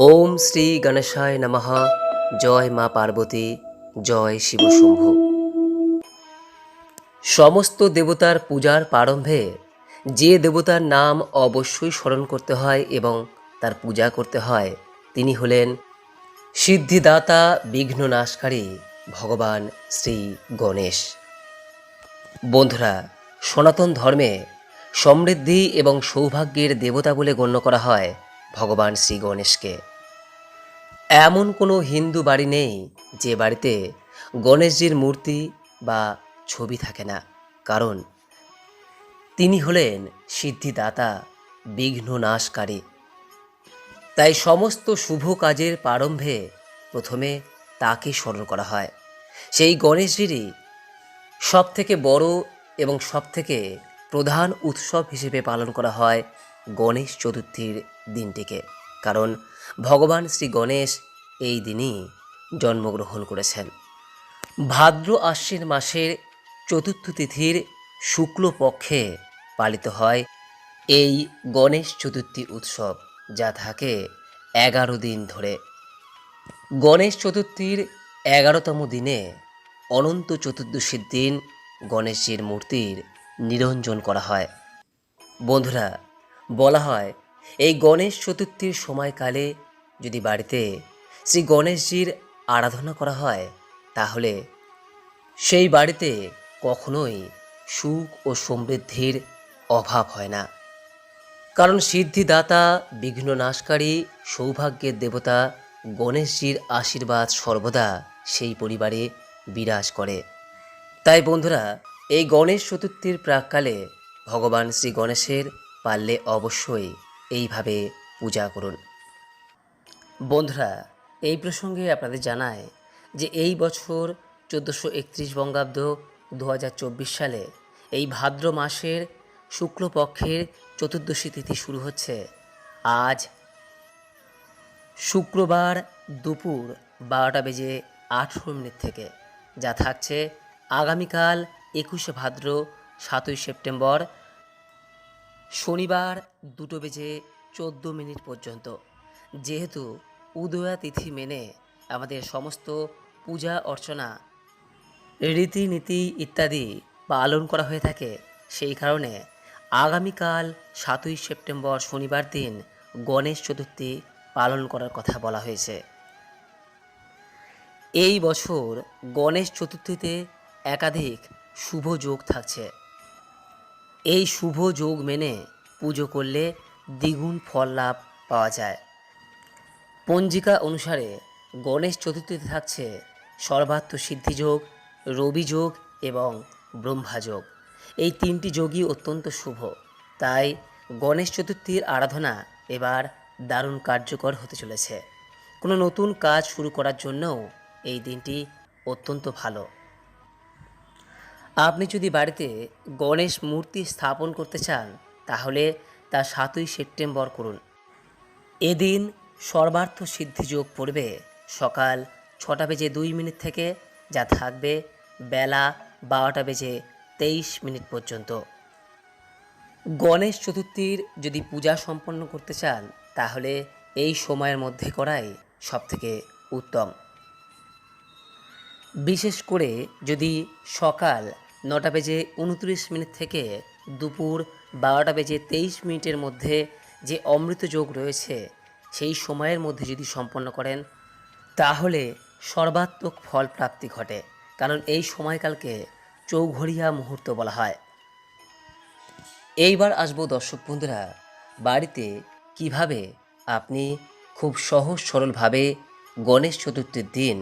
ওম শ্রী গণেশায় নমঃ। জয় মা পার্বতী, জয় শিব শম্ভু। সমস্ত দেবতার পূজার প্রারম্ভে যে দেবতার নাম অবশ্যই স্মরণ করতে হয় এবং তার পূজা করতে হয় তিনি হলেন সিদ্ধিদাতা বিঘ্ননাশকারী ভগবান শ্রী গণেশ। বন্ধুরা, সনাতন ধর্মে সমৃদ্ধি এবং সৌভাগ্যের দেবতা বলে গণ্য করা হয় ভগবান শ্রী গণেশকে। এমন কোনো হিন্দু বাড়ি নেই যে বাড়িতে গণেশজির মূর্তি বা ছবি থাকে না, কারণ তিনি হলেন সিদ্ধিদাতা বিঘ্ননাশকারী। তাই সমস্ত শুভ কাজের প্রারম্ভে প্রথমে তাকে স্মরণ করা হয়। সেই গণেশজিরই সবথেকে বড় এবং সবথেকে প্রধান উৎসব হিসেবে পালন করা হয় গণেশ চতুর্থীর দিনটিকে, কারণ ভগবান শ্রী গণেশ এই দিনই জন্মগ্রহণ করেছেন। ভাদ্র আশ্বিন মাসের চতুর্থ তিথির শুক্লপক্ষে পালিত হয় এই গণেশ চতুর্থী উৎসব, যা থাকে 11 দিন ধরে। গণেশ চতুর্থীর 11তম দিনে অনন্ত চতুর্দশীর দিন গণেশজির মূর্তির নিরঞ্জন করা হয়। বন্ধুরা, বলা হয় এই গণেশ চতুর্থীর সময়কালে যদি বাড়িতে শ্রী গণেশজির আরাধনা করা হয় তাহলে সেই বাড়িতে কখনোই সুখ ও সমৃদ্ধির অভাব হয় না, কারণ সিদ্ধিদাতা বিঘ্ননাশকারী সৌভাগ্যের দেবতা গণেশজির আশীর্বাদ সর্বদা সেই পরিবারে বিরাজ করে। তাই বন্ধুরা, এই গণেশ চতুর্থীর প্রাককালে ভগবান শ্রী গণেশের পারলে অবশ্যই এইভাবে পূজা করুন। বন্ধুরা, এই প্রসঙ্গে আপনাদের জানায় যে এই বছর 1431 বঙ্গাব্দ 2024 সালে এই ভাদ্র মাসের শুক্লপক্ষের চতুর্দশী তিথি শুরু হচ্ছে আজ শুক্রবার দুপুর 12:18 থেকে, যা থাকছে আগামীকাল 21 ভাদ্র 7ই সেপ্টেম্বর শনিবার 2:14 পর্যন্ত। যেহেতু উদয়া তিথি মেনে আমাদের সমস্ত পূজা অর্চনা রীতিনীতি ইত্যাদি পালন করা হয়ে থাকে, সেই কারণে আগামীকাল 7ই সেপ্টেম্বর শনিবার দিন গণেশ চতুর্থী পালন করার কথা বলা হয়েছে। এই বছর গণেশ চতুর্থীতে একাধিক শুভ যোগ থাকছে। এই শুভ যোগ মেনে পুজো করলে দ্বিগুণ ফল লাভ পাওয়া যায়। পঞ্জিকা অনুসারে গণেশ চতুর্থীতে থাকছে সর্বার্থ সিদ্ধিযোগ, রবি যোগ এবং ব্রহ্মা যোগ। এই তিনটি যোগই অত্যন্ত শুভ। তাই গণেশ চতুর্থীর আরাধনা এবার দারুণ কার্যকর হতে চলেছে। কোনো নতুন কাজ শুরু করার জন্যও এই দিনটি অত্যন্ত ভালো। আপনি যদি বাড়িতে গণেশ মূর্তি স্থাপন করতে চান তাহলে তা 7ই সেপ্টেম্বর করুন। এদিন সর্বার্থ সিদ্ধিযোগ পড়বে সকাল 6:02 থেকে, যা থাকবে বেলা 12:23 পর্যন্ত। গণেশ চতুর্থীর যদি পূজা সম্পন্ন করতে চান তাহলে এই সময়ের মধ্যে করাই সবথেকে উত্তম। বিশেষ করে যদি সকাল 9:29 থেকে দুপুর 12:23 মধ্যে যে অমৃত যোগ রয়েছে সেই সময়ের মধ্যে যদি সম্পন্ন করেন তাহলে সর্বাত্মক ফল প্রাপ্তি ঘটে, কারণ এই সময়কালকে চৌঘড়িয়া মুহূর্ত বলা হয়। এইবার আসবো দর্শক বন্ধুরা, বাড়িতে কিভাবে আপনি খুব সহজ সরলভাবে গণেশ চতুর্থীর দিন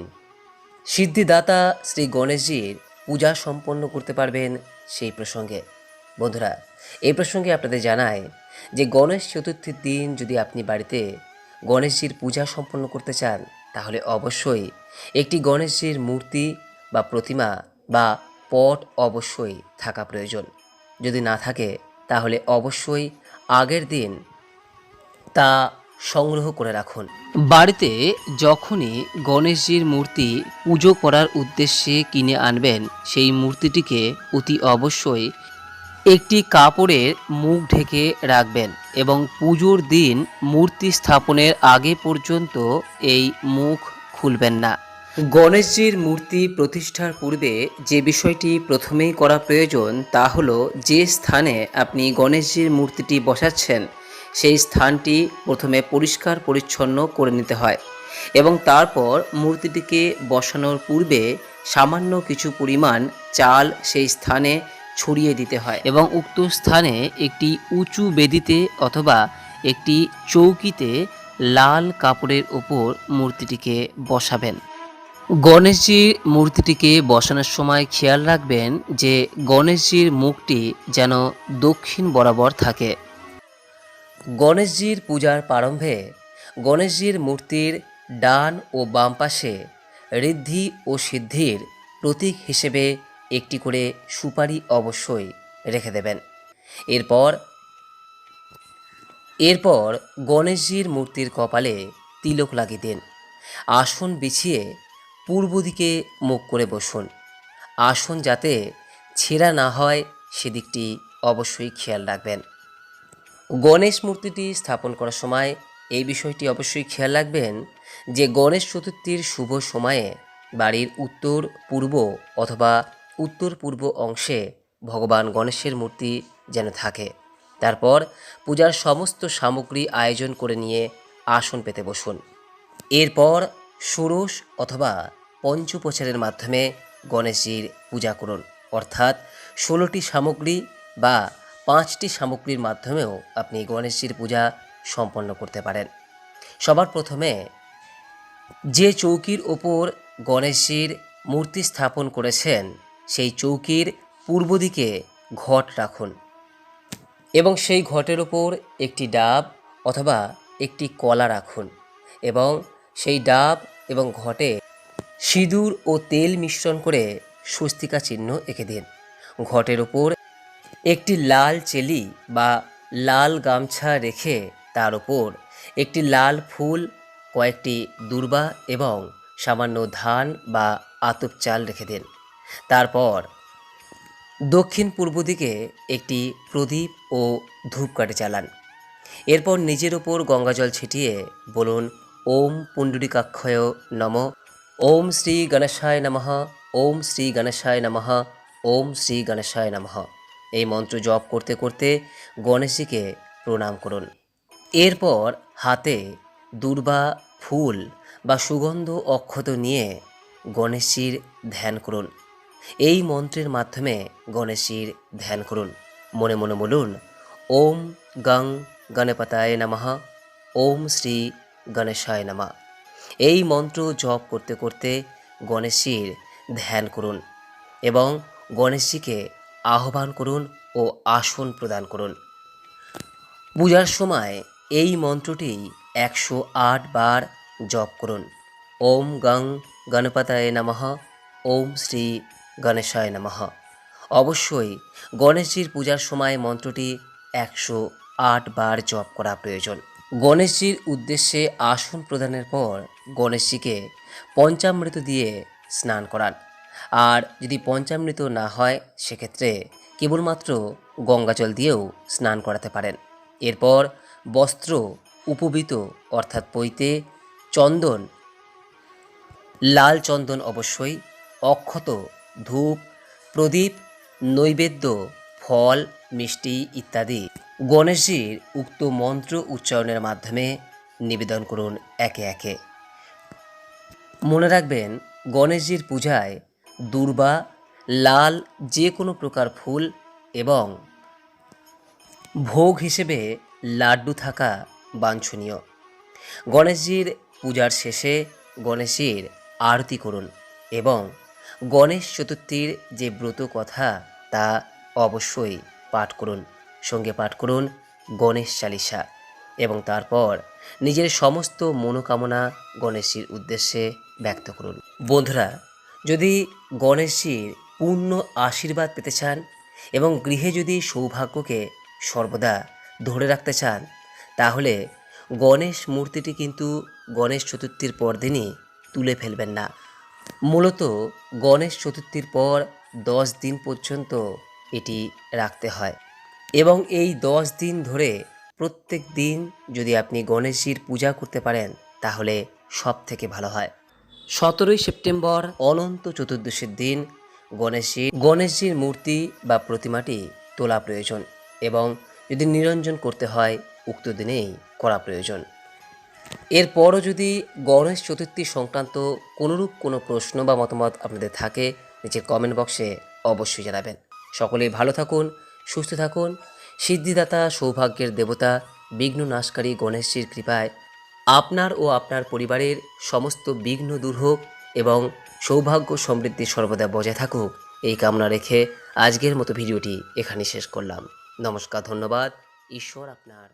সিদ্ধিদাতা শ্রী গণেশজির পূজা সম্পন্ন করতে পারবেন সেই প্রসঙ্গে। বন্ধুরা, এই প্রসঙ্গে আপনাদের জানায় যে গণেশ চতুর্থীর দিন যদি আপনি বাড়িতে গণেশজির পূজা সম্পন্ন করতে চান তাহলে অবশ্যই একটি গণেশজির মূর্তি বা প্রতিমা বা পট অবশ্যই থাকা প্রয়োজন। যদি না থাকে তাহলে অবশ্যই আগের দিন তা সংগ্রহ করে রাখুন। বাড়িতে যখনই গণেশজির মূর্তি পুজো করার উদ্দেশ্যে কিনে আনবেন সেই মূর্তিটিকে অতি অবশ্যই একটি কাপড়ের মুখ ঢেকে রাখবেন এবং পুজোর দিন মূর্তি স্থাপনের আগে পর্যন্ত এই মুখ খুলবেন না। গণেশজির মূর্তি প্রতিষ্ঠার পূর্বে যে বিষয়টি প্রথমেই করা প্রয়োজন তা হলো যে স্থানে আপনি গণেশজির মূর্তিটি বসাচ্ছেন সেই স্থানটি প্রথমে পরিষ্কার পরিচ্ছন্ন করে নিতে হয় এবং তারপর মূর্তিটিকে বসানোর পূর্বে সামান্য কিছু পরিমাণ চাল সেই স্থানে ছড়িয়ে দিতে হয় এবং উক্ত স্থানে একটি উঁচু বেদিতে অথবা একটি চৌকিতে লাল কাপড়ের উপর মূর্তিটিকে বসাবেন। গণেশজির মূর্তিটিকে বসানোর সময় খেয়াল রাখবেন যে গণেশজির মুখটি যেন দক্ষিণ বরাবর থাকে। গণেশজির পূজার প্রারম্ভে গণেশজির মূর্তির ডান ও বাম পাশে ঋদ্ধি ও সিদ্ধির প্রতীক হিসেবে একটি করে সুপারি অবশ্যই রেখে দেবেন। এরপর গণেশজির মূর্তির কপালে তিলক লাগিয়ে দিন। আসন বিছিয়ে পূর্ব দিকে মুখ করে বসুন। আসন যাতে ছেঁড়া না হয় সেদিকটি অবশ্যই খেয়াল রাখবেন। গণেশ মূর্তিটি স্থাপন করার সময় এই বিষয়টি অবশ্যই খেয়াল রাখবেন যে গণেশ চতুর্থীর শুভ সময়ে বাড়ির উত্তর পূর্ব অথবা উত্তর পূর্ব অংশে ভগবান গণেশের মূর্তি যেন থাকে। তারপর পূজার সমস্ত সামগ্রী আয়োজন করে নিয়ে আসন পেতে বসুন। এরপর ষোড়শ অথবা পঞ্চোপচারের মাধ্যমে গণেশজির পূজা করুন, অর্থাৎ 16টি সামগ্রী বা 5টি সামগ্রীর মাধ্যমেও আপনি গণেশজির পূজা সম্পন্ন করতে পারেন। সবার প্রথমে যে চৌকির ওপর গণেশজির মূর্তি স্থাপন করেছেন সেই চৌকির পূর্ব দিকে ঘট রাখুন এবং সেই ঘটের ওপর একটি ডাব অথবা একটি কলা রাখুন এবং সেই ডাব এবং ঘটে সিঁদুর ও তেল মিশ্রণ করে স্বস্তিকা চিহ্ন এঁকে দিন। ঘটের ওপর একটি লাল চেলি বা লাল গামছা রেখে তার ওপর একটি লাল ফুল, কয়েকটি দূর্বা এবং সামান্য ধান বা আতপ চাল রেখে দিন। তারপর দক্ষিণ পূর্ব দিকে একটি প্রদীপ ও ধূপকাঠি জ্বালান। এরপর নিজের ওপর গঙ্গাজল ছিটিয়ে বলুন ওম পুণ্ডরিকাক্ষয় নমঃ, ওম শ্রী গণেশায় নমঃ, ওম শ্রী গণেশায় নমঃ, ওম শ্রী গণেশায় নমঃ। এই মন্ত্র জপ করতে করতে গণেশজিকে প্রণাম করুন। এরপর হাতে দূর্বা, ফুল বা সুগন্ধ অক্ষত নিয়ে গণেশজির ধ্যান করুন। এই মন্ত্রের মাধ্যমে গণেশজির ধ্যান করুন। মনে মনে বলুন ওম গং গণপতায় নমঃ, ওম শ্রী গণেশায় নমঃ। এই মন্ত্র জপ করতে করতে গণেশজির ধ্যান করুন এবং গণেশজিকে আহ্বান করুন ও আসন প্রদান করুন। পূজার সময় এই মন্ত্রটি 108 বার জপ করুন। ওম গং গণপতায় নমঃ, ওম শ্রী গণেশায় নমঃ। অবশ্যই গণেশজির পূজার সময় মন্ত্রটি 108 বার জপ করা প্রয়োজন। গণেশজির উদ্দেশ্যে আসন প্রদানের পর গণেশজিকে পঞ্চামৃত দিয়ে স্নান করান। আর যদি পঞ্চামৃত না হয় সেক্ষেত্রে কেবলমাত্র গঙ্গাজল দিয়েও স্নান করাতে পারেন। এরপর বস্ত্র উপবীত অর্থাৎ পৈতে, চন্দন, লাল চন্দন অবশ্যই, অক্ষত, ধূপ, প্রদীপ, নৈবেদ্য, ফল, মিষ্টি ইত্যাদি গণেশজির উক্ত মন্ত্র উচ্চারণের মাধ্যমে নিবেদন করুন একে একে। মনে রাখবেন গণেশজির পূজায় দূর্বা, লাল যে কোনো প্রকার ফুল এবং ভোগ হিসেবে লাড্ডু থাকা বাঞ্ছনীয়। গণেশজির পূজার শেষে গণেশজির আরতি করুন এবং গণেশ চতুর্থীর যে ব্রত কথা তা অবশ্যই পাঠ করুন। সঙ্গে পাঠ করুন গণেশ চালিসা এবং তারপর নিজের সমস্ত মনোকামনা গণেশজির উদ্দেশ্যে ব্যক্ত করুন। বন্ধুরা, যদি গণেশজির পূর্ণ আশীর্বাদ পেতে চান এবং গৃহে যদি সৌভাগ্যকে সর্বদা ধরে রাখতে চান তাহলে গণেশ মূর্তিটি কিন্তু গণেশ চতুর্থীর পরদিনই তুলে ফেলবেন না। মূলত গণেশ চতুর্থীর পর 10 দিন পর্যন্ত এটি রাখতে হয় এবং এই 10 দিন ধরে প্রত্যেক দিন যদি আপনি গণেশজির পূজা করতে পারেন তাহলে সব থেকে ভালো হয়। 17ই সেপ্টেম্বর অনন্ত চতুর্দশীর দিন গণেশজির মূর্তি বা প্রতিমাটি তোলা প্রয়োজন এবং যদি নিরঞ্জন করতে হয় উক্ত দিনেই করা প্রয়োজন। এরপরও যদি গণেশ চতুর্থী সংক্রান্ত কোনোরূপ কোনো প্রশ্ন বা মতামত আপনাদের থাকে নিচের কমেন্ট বক্সে অবশ্যই জানাবেন। সকলেই ভালো থাকুন, সুস্থ থাকুন। সিদ্ধিদাতা, সৌভাগ্যের দেবতা, বিঘ্ন নাশকারী গণেশজির কৃপায় আপনার ও আপনার পরিবারের সমস্ত বিঘ্ন দূর হোক এবং সৌভাগ্য সমৃদ্ধি সর্বদা বজায় থাকুক এই কামনা রেখে আজকের মতো ভিডিওটি এখানেই শেষ করলাম। নমস্কার, ধন্যবাদ। ঈশ্বর আপনার